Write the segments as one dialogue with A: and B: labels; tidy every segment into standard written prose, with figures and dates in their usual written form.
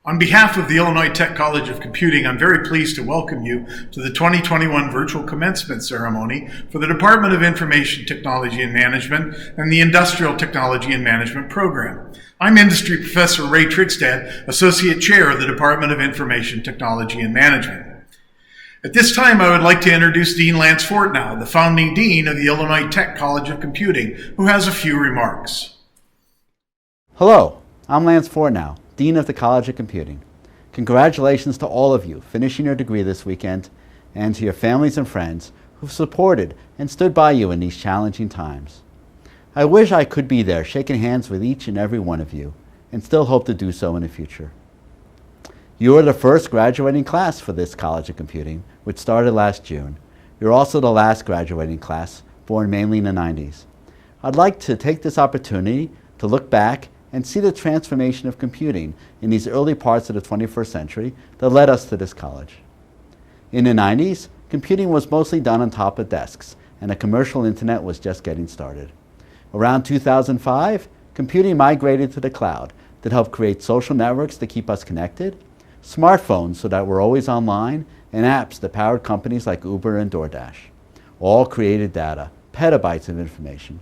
A: On behalf of the Illinois Tech College of Computing, I'm very pleased to welcome you to the 2021 virtual commencement ceremony for the Department of Information Technology and Management and the Industrial Technology and Management program. I'm Industry Professor Ray Trigstad, Associate Chair of the Department of Information Technology and Management. At this time, I would like to introduce Dean Lance Fortnow, the founding dean of the Illinois Tech College of Computing, who has a few remarks.
B: Hello, I'm Lance Fortnow, Dean of the College of Computing. Congratulations to all of you finishing your degree this weekend, and to your families and friends who've supported and stood by you in these challenging times. I wish I could be there shaking hands with each and every one of you, and still hope to do so in the future. You are the first graduating class for this College of Computing, which started last June. You're also the last graduating class, born mainly in the 90s. I'd like to take this opportunity to look back and see the transformation of computing in these early parts of the 21st century that led us to this college. In the 90s, computing was mostly done on top of desks, and the commercial internet was just getting started. Around 2005, computing migrated to the cloud that helped create social networks to keep us connected, smartphones so that we're always online, and apps that powered companies like Uber and DoorDash. All created data, petabytes of information.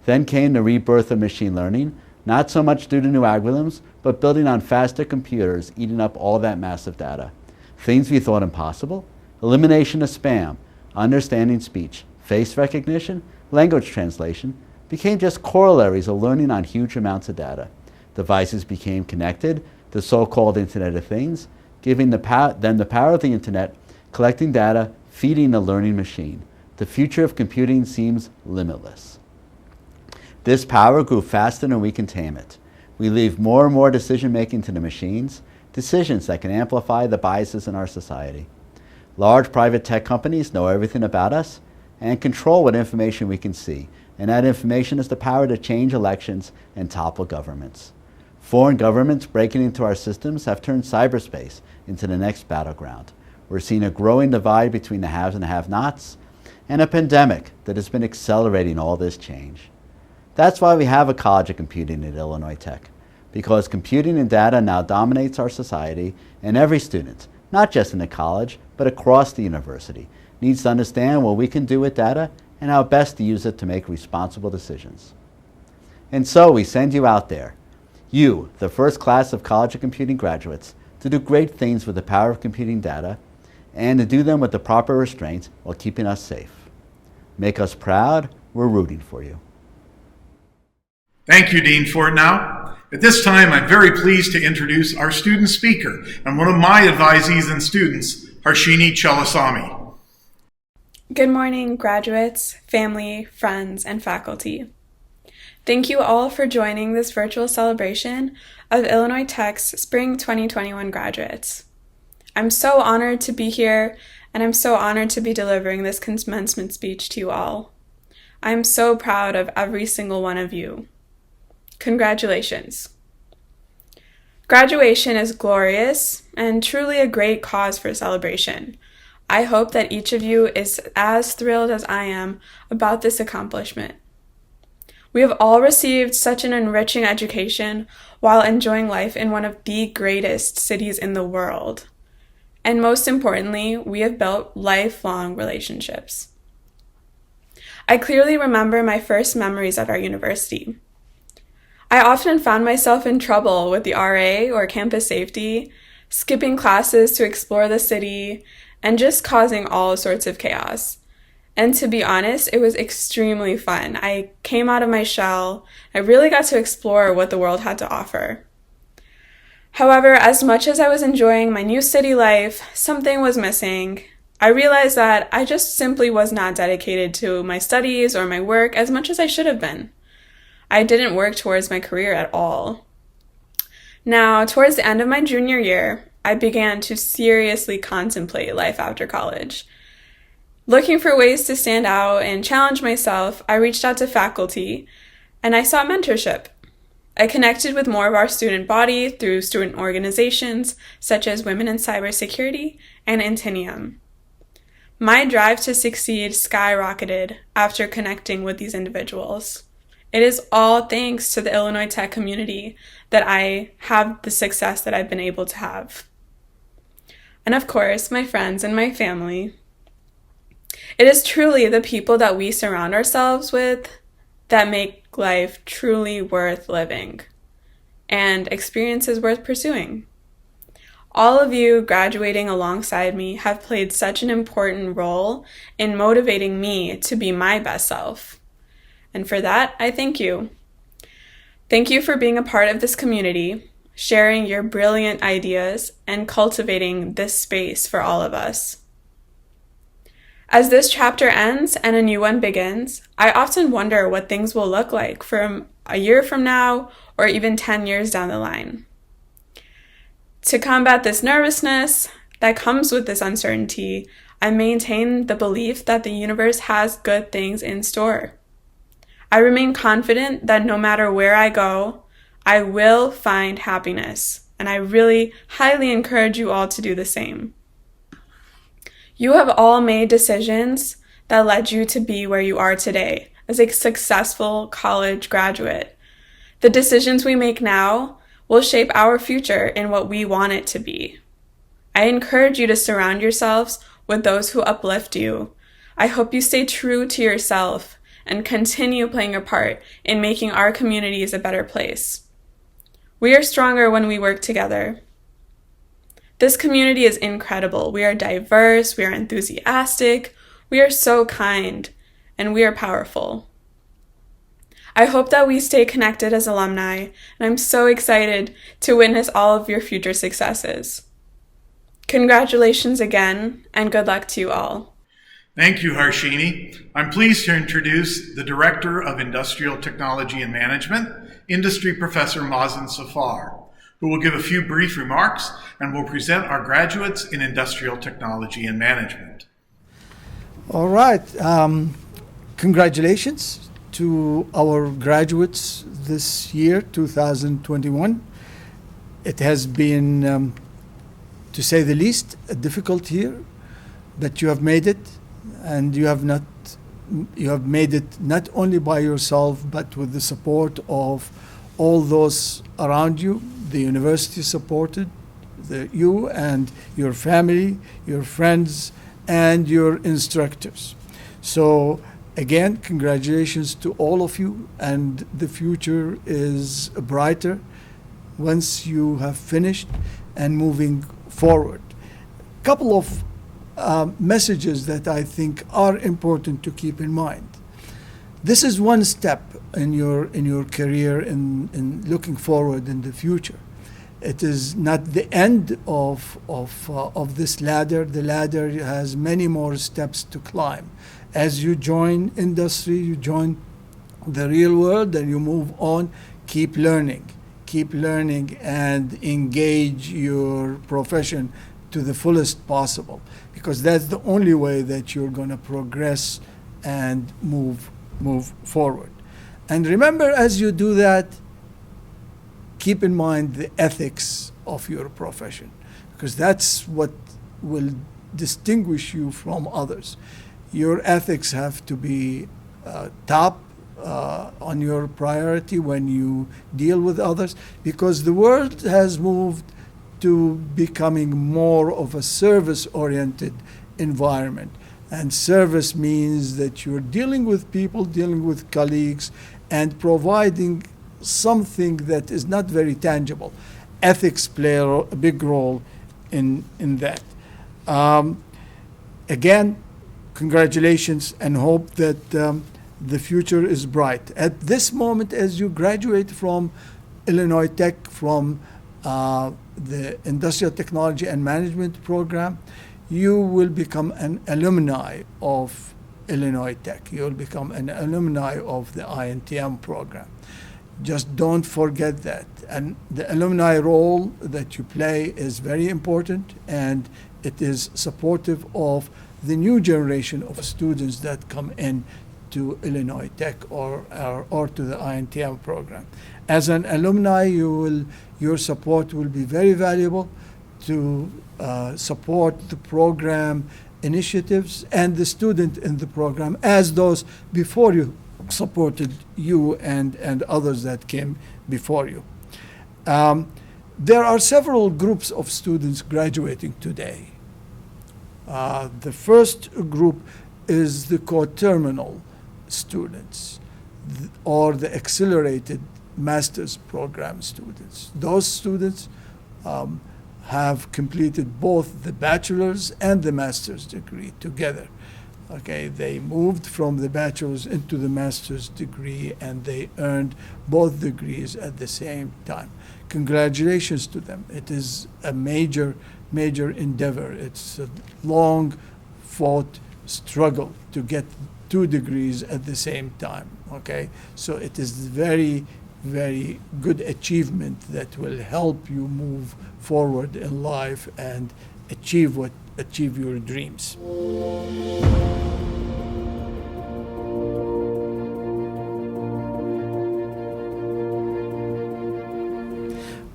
B: Then came the rebirth of machine learning, not so much due to new algorithms, but building on faster computers eating up all that massive data. Things we thought impossible: elimination of spam, understanding speech, face recognition, language translation, became just corollaries of learning on huge amounts of data. Devices became connected, the so-called Internet of Things, giving the power of the Internet, collecting data, feeding the learning machine. The future of computing seems limitless. This power grew faster than we can tame it. We leave more and more decision-making to the machines, decisions that can amplify the biases in our society. Large private tech companies know everything about us and control what information we can see, and that information has the power to change elections and topple governments. Foreign governments breaking into our systems have turned cyberspace into the next battleground. We're seeing a growing divide between the haves and the have-nots, and a pandemic that has been accelerating all this change. That's why we have a College of Computing at Illinois Tech, because computing and data now dominates our society, and every student, not just in the college, but across the university, needs to understand what we can do with data and how best to use it to make responsible decisions. And so we send you out there, you, the first class of College of Computing graduates, to do great things with the power of computing data, and to do them with the proper restraint while keeping us safe. Make us proud. We're rooting for you.
A: Thank you, Dean Fortnow. At this time, I'm very pleased to introduce our student speaker and one of my advisees and students, Harshini Chalasamy.
C: Good morning, graduates, family, friends, and faculty. Thank you all for joining this virtual celebration of Illinois Tech's Spring 2021 graduates. I'm so honored to be here, and I'm so honored to be delivering this commencement speech to you all. I'm so proud of every single one of you. Congratulations. Graduation is glorious and truly a great cause for celebration. I hope that each of you is as thrilled as I am about this accomplishment. We have all received such an enriching education while enjoying life in one of the greatest cities in the world. And most importantly, we have built lifelong relationships. I clearly remember my first memories at our university. I often found myself in trouble with the RA or campus safety, skipping classes to explore the city, and just causing all sorts of chaos. And to be honest, it was extremely fun. I came out of my shell. I really got to explore what the world had to offer. However, as much as I was enjoying my new city life, something was missing. I realized that I just simply was not dedicated to my studies or my work as much as I should have been. I didn't work towards my career at all. Now, towards the end of my junior year, I began to seriously contemplate life after college. Looking for ways to stand out and challenge myself, I reached out to faculty, and I sought mentorship. I connected with more of our student body through student organizations such as Women in Cybersecurity and INTM. My drive to succeed skyrocketed after connecting with these individuals. It is all thanks to the Illinois Tech community that I have the success that I've been able to have. And of course, my friends and my family. It is truly the people that we surround ourselves with that make life truly worth living and experiences worth pursuing. All of you graduating alongside me have played such an important role in motivating me to be my best self. And for that, I thank you. Thank you for being a part of this community, sharing your brilliant ideas, and cultivating this space for all of us. As this chapter ends and a new one begins, I often wonder what things will look like from a year from now or even 10 years down the line. To combat this nervousness that comes with this uncertainty, I maintain the belief that the universe has good things in store. I remain confident that no matter where I go, I will find happiness, and I really highly encourage you all to do the same. You have all made decisions that led you to be where you are today as a successful college graduate. The decisions we make now will shape our future in what we want it to be. I encourage you to surround yourselves with those who uplift you. I hope you stay true to yourself and continue playing a part in making our communities a better place. We are stronger when we work together. This community is incredible. We are diverse, we are enthusiastic, we are so kind, and we are powerful. I hope that we stay connected as alumni, and I'm so excited to witness all of your future successes. Congratulations again, and good luck to you all.
A: Thank you, Harshini. I'm pleased to introduce the Director of Industrial Technology and Management, Industry Professor Mazen Safar, who will give a few brief remarks and will present our graduates in Industrial Technology and Management.
D: All right. Congratulations to our graduates this year, 2021. It has been, to say the least, a difficult year, but you have made it. And you have made it not only by yourself, but with the support of all those around you. The university supported you and your family, your friends, and your instructors. So again, congratulations to all of you, and the future is brighter once you have finished and moving forward. Couple of messages that I think are important to keep in mind. This is one step in your career in looking forward in the future. It is not the end of this ladder. The ladder has many more steps to climb. As you join industry, you join the real world, and you move on. Keep learning and engage your profession to the fullest possible, because that's the only way that you're going to progress and move forward. And remember, as you do that, keep in mind the ethics of your profession, because that's what will distinguish you from others. Your ethics have to be top on your priority when you deal with others, because the world has moved to becoming more of a service-oriented environment. And service means that you're dealing with people, dealing with colleagues, and providing something that is not very tangible. Ethics play a big role in that. Again, congratulations, and hope that the future is bright. At this moment, as you graduate from Illinois Tech, from the Industrial Technology and Management program, you will become an alumni of Illinois Tech. You'll become an alumni of the INTM program. Just don't forget that. And the alumni role that you play is very important, and it is supportive of the new generation of students that come in to Illinois Tech or to the INTM program. As an alumni, your support will be very valuable to support the program initiatives and the student in the program as those before you supported you and others that came before you. There are several groups of students graduating today. The first group is the co-terminal students or the accelerated master's program students. Those students have completed both the bachelor's and the master's degree together. Okay, they moved from the bachelor's into the master's degree and they earned both degrees at the same time. Congratulations to them. It is a major endeavor. It's a long fought struggle to get 2 degrees at the same time. Okay, so it is very good achievement that will help you move forward in life and achieve your dreams.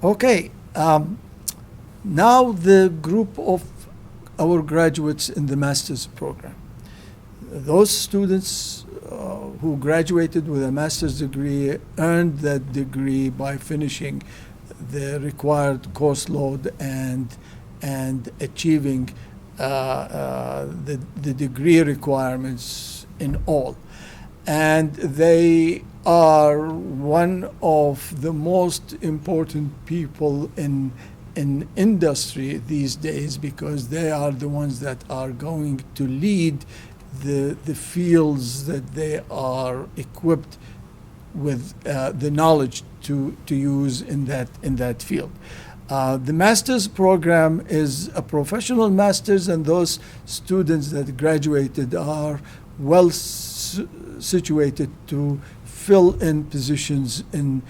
D: Okay, now the group of our graduates in the master's program. Those students who graduated with a master's degree earned that degree by finishing the required course load and achieving the degree requirements in all. And they are one of the most important people in industry these days, because they are the ones that are going to lead the fields that they are equipped with the knowledge to use in that field. The master's program is a professional master's, and those students that graduated are well situated to fill in positions in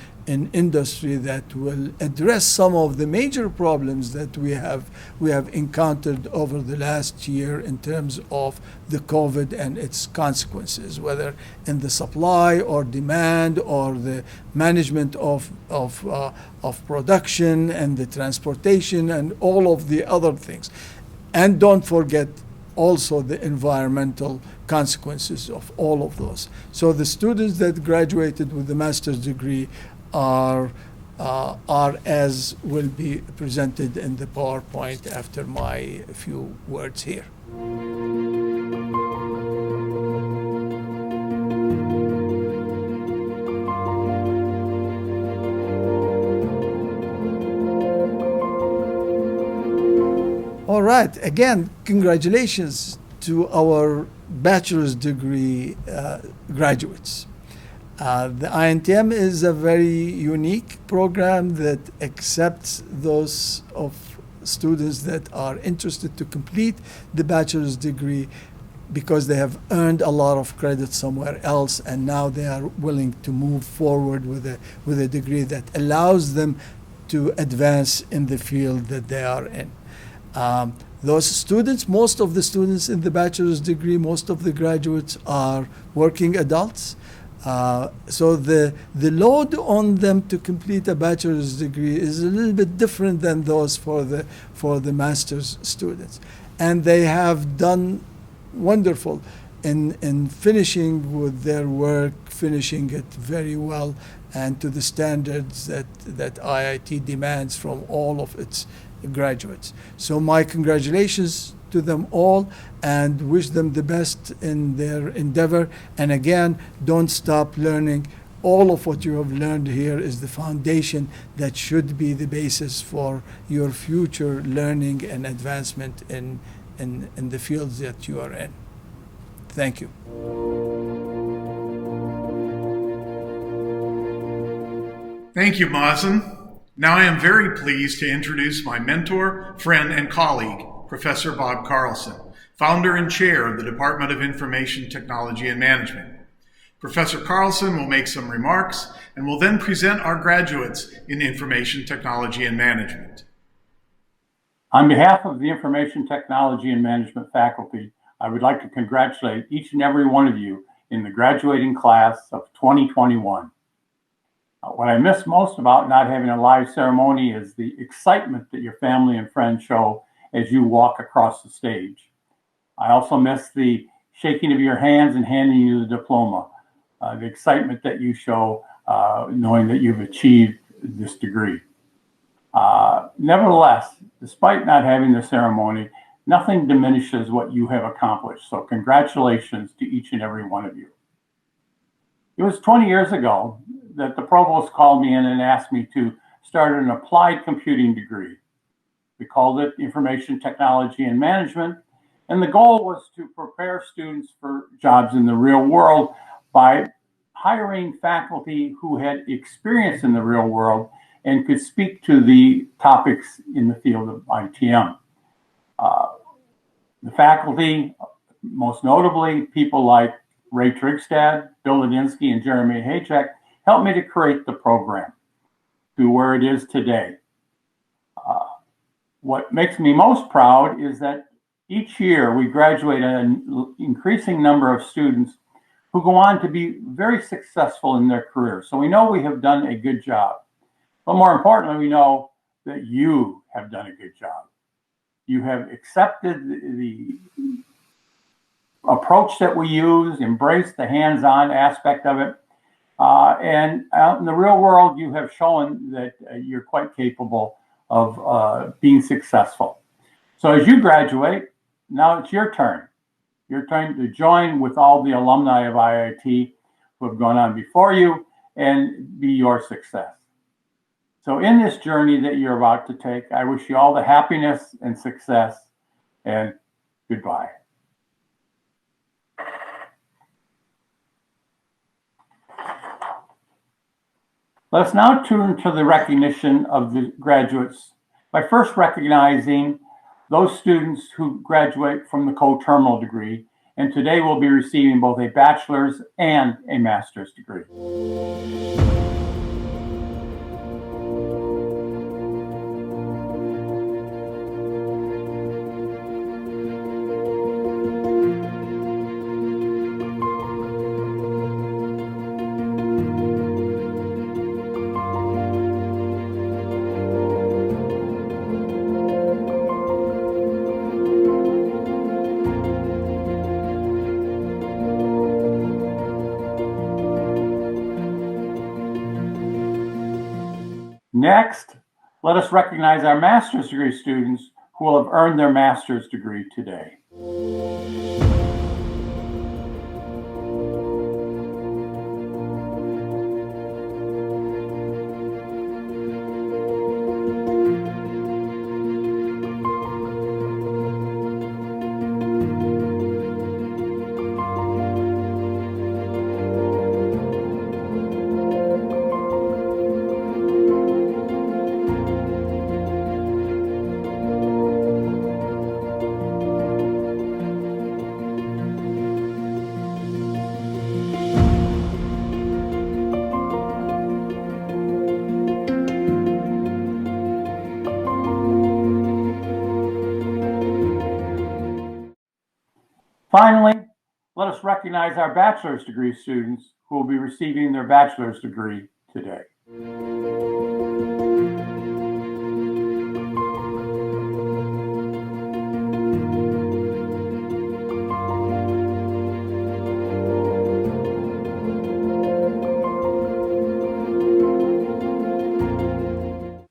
D: industry that will address some of the major problems that we have encountered over the last year in terms of the COVID and its consequences, whether in the supply or demand or the management of production and the transportation and all of the other things. And don't forget also the environmental consequences of all of those. So the students that graduated with the master's degree are as will be presented in the PowerPoint after my few words here. All right, again, congratulations to our bachelor's degree graduates. The INTM is a very unique program that accepts those of students that are interested to complete the bachelor's degree because they have earned a lot of credit somewhere else, and now they are willing to move forward with a degree that allows them to advance in the field that they are in. Those students, most of the students in the bachelor's degree, most of the graduates are working adults. So the load on them to complete a bachelor's degree is a little bit different than those for the master's students, and they have done wonderful in finishing with their work, finishing it very well and to the standards that IIT demands from all of its graduates. So my congratulations to them all and wish them the best in their endeavor. And again, don't stop learning. All of what you have learned here is the foundation that should be the basis for your future learning and advancement in the fields that you are in. Thank you.
A: Thank you, Mazen. Now I am very pleased to introduce my mentor, friend, and colleague, Professor Bob Carlson, founder and chair of the Department of Information Technology and Management. Professor Carlson will make some remarks and will then present our graduates in Information Technology and Management.
E: On behalf of the Information Technology and Management faculty, I would like to congratulate each and every one of you in the graduating class of 2021. What I miss most about not having a live ceremony is the excitement that your family and friends show as you walk across the stage. I also miss the shaking of your hands and handing you the diploma. the excitement that you show knowing that you've achieved this degree. Nevertheless, despite not having the ceremony, nothing diminishes what you have accomplished. So congratulations to each and every one of you. It was 20 years ago that the provost called me in and asked me to start an applied computing degree. We called it Information Technology and Management, and the goal was to prepare students for jobs in the real world by hiring faculty who had experience in the real world and could speak to the topics in the field of ITM. The faculty, most notably people like Ray Trigstad, Bill Ladinsky, and Jeremy Haycheck, helped me to create the program to where it is today. What makes me most proud is that each year we graduate an increasing number of students who go on to be very successful in their careers. So we know we have done a good job. But more importantly, we know that you have done a good job. You have accepted the approach that we use, embraced the hands-on aspect of it. And out in the real world, you have shown that you're quite capable of being successful. So as you graduate, now it's your turn. Your turn to join with all the alumni of IIT who have gone on before you and be your success. So in this journey that you're about to take, I wish you all the happiness and success, and goodbye. Let's now turn to the recognition of the graduates by first recognizing those students who graduate from the co-terminal degree, and today will be receiving both a bachelor's and a master's degree. Next, let us recognize our master's degree students who will have earned their master's degree today. Finally, let us recognize our bachelor's degree students who will be receiving their bachelor's degree today.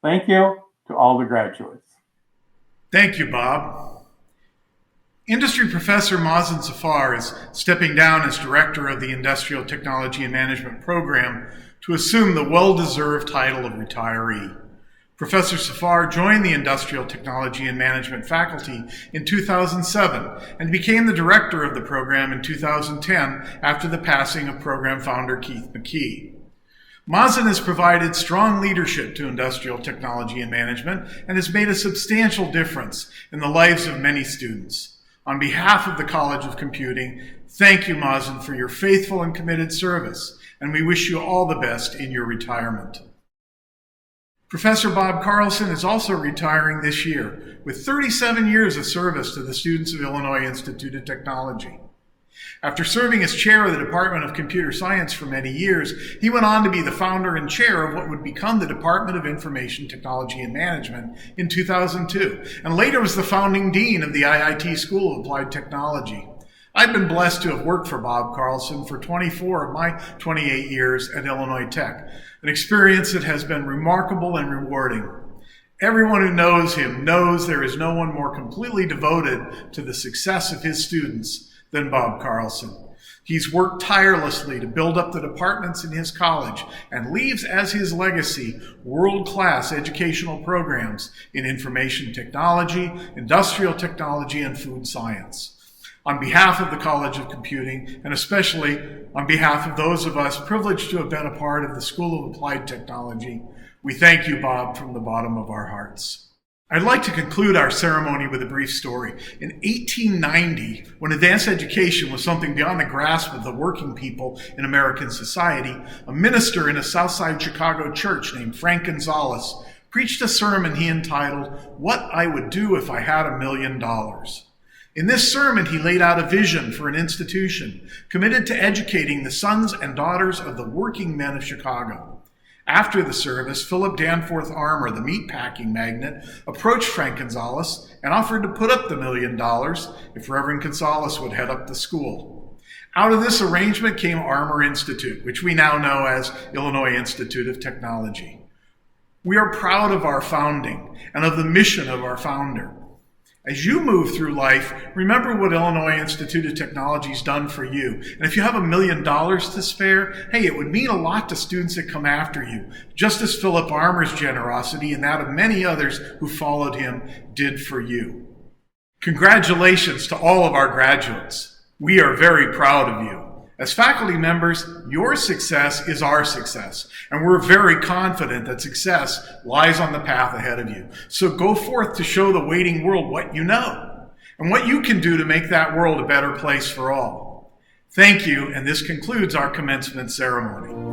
E: Thank you to all the graduates.
A: Thank you, Bob. Industry Professor Mazen Safar is stepping down as Director of the Industrial Technology and Management Program to assume the well-deserved title of retiree. Professor Safar joined the Industrial Technology and Management faculty in 2007 and became the director of the program in 2010 after the passing of program founder Keith McKee. Mazen has provided strong leadership to industrial technology and management and has made a substantial difference in the lives of many students. On behalf of the College of Computing, thank you, Mazen, for your faithful and committed service, and we wish you all the best in your retirement. Professor Bob Carlson is also retiring this year with 37 years of service to the students of Illinois Institute of Technology. After serving as chair of the Department of Computer Science for many years, he went on to be the founder and chair of what would become the Department of Information Technology and Management in 2002, and later was the founding dean of the IIT School of Applied Technology. I've been blessed to have worked for Bob Carlson for 24 of my 28 years at Illinois Tech, an experience that has been remarkable and rewarding. Everyone who knows him knows there is no one more completely devoted to the success of his students than Bob Carlson. He's worked tirelessly to build up the departments in his college and leaves as his legacy world-class educational programs in information technology, industrial technology, and food science. On behalf of the College of Computing, and especially on behalf of those of us privileged to have been a part of the School of Applied Technology, we thank you, Bob, from the bottom of our hearts. I'd like to conclude our ceremony with a brief story. In 1890, when advanced education was something beyond the grasp of the working people in American society, a minister in a Southside Chicago church named Frank Gonzalez preached a sermon he entitled, "What I Would Do If I Had $1 Million." In this sermon, he laid out a vision for an institution committed to educating the sons and daughters of the working men of Chicago. After the service, Philip Danforth Armour, the meatpacking magnate, approached Frank Gonzalez and offered to put up the $1 million if Reverend Gonzalez would head up the school. Out of this arrangement came Armour Institute, which we now know as Illinois Institute of Technology. We are proud of our founding and of the mission of our founder. As you move through life, remember what Illinois Institute of Technology has done for you. And if you have $1 million to spare, hey, it would mean a lot to students that come after you, just as Philip Armour's generosity and that of many others who followed him did for you. Congratulations to all of our graduates. We are very proud of you. As faculty members, your success is our success, and we're very confident that success lies on the path ahead of you. So go forth to show the waiting world what you know, and what you can do to make that world a better place for all. Thank you, and this concludes our commencement ceremony.